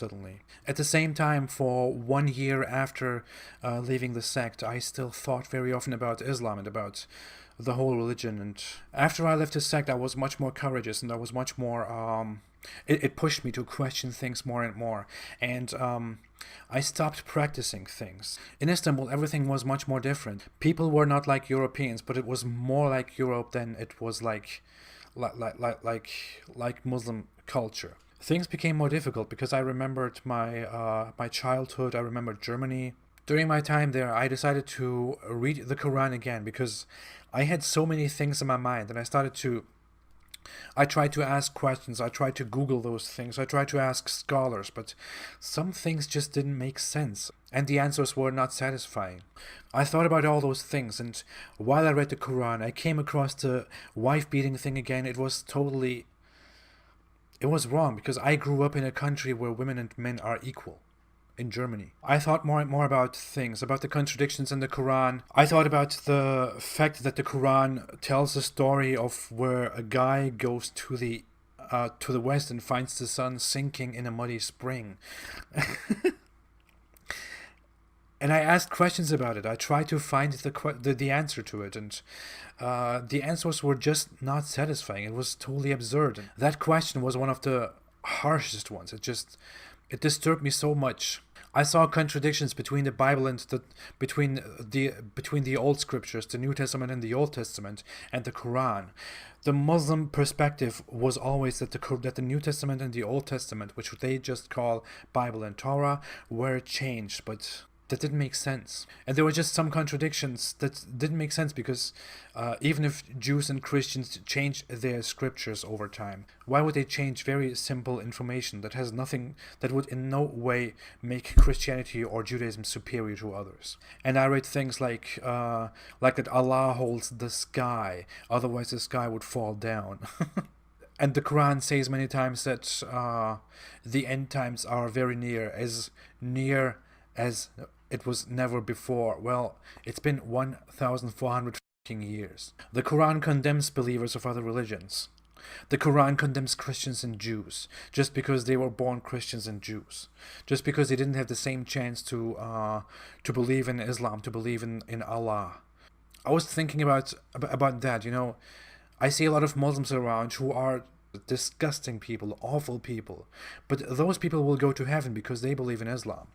suddenly. At the same time, for 1 year after leaving the sect, I still thought very often about Islam and about the whole religion. And after I left the sect, I was much more courageous, and I was much more. It pushed me to question things more and more. And I stopped practicing things. In Istanbul, everything was much more different. People were not like Europeans, but it was more like Europe than it was like Muslim culture. Things became more difficult because I remembered my childhood. I remembered Germany. During my time there, I decided to read the Quran again because I had so many things in my mind, and I tried to ask questions. I tried to Google those things. I tried to ask scholars, but some things just didn't make sense, and the answers were not satisfying. I thought about all those things, and while I read the Quran, I came across the wife beating thing again. It was wrong because I grew up in a country where women and men are equal. In Germany, I thought more and more about things, about the contradictions in the Quran. I thought about the fact that the Quran tells a story of where a guy goes to the west and finds the sun sinking in a muddy spring. And I asked questions about it. I tried to find the answer to it, and the answers were just not satisfying. It was totally absurd. That question was one of the harshest ones. It disturbed me so much. I saw contradictions between the Bible and between the old scriptures, the New Testament and the Old Testament, and the Quran. The Muslim perspective was always that the New Testament and the Old Testament, which they just call Bible and Torah, were changed, but that didn't make sense. And there were just some contradictions that didn't make sense because even if Jews and Christians change their scriptures over time, why would they change very simple information that would in no way make Christianity or Judaism superior to others? And I read things like that Allah holds the sky, otherwise the sky would fall down. And the Quran says many times that the end times are very near as it was never before. Well, it's been 1,400 years. The Quran condemns believers of other religions. The Quran condemns Christians and Jews just because they were born Christians and Jews, just because they didn't have the same chance to believe in Islam, to believe in Allah. I was thinking about that. I see a lot of Muslims around who are disgusting people, awful people, but those people will go to heaven because they believe in Islam.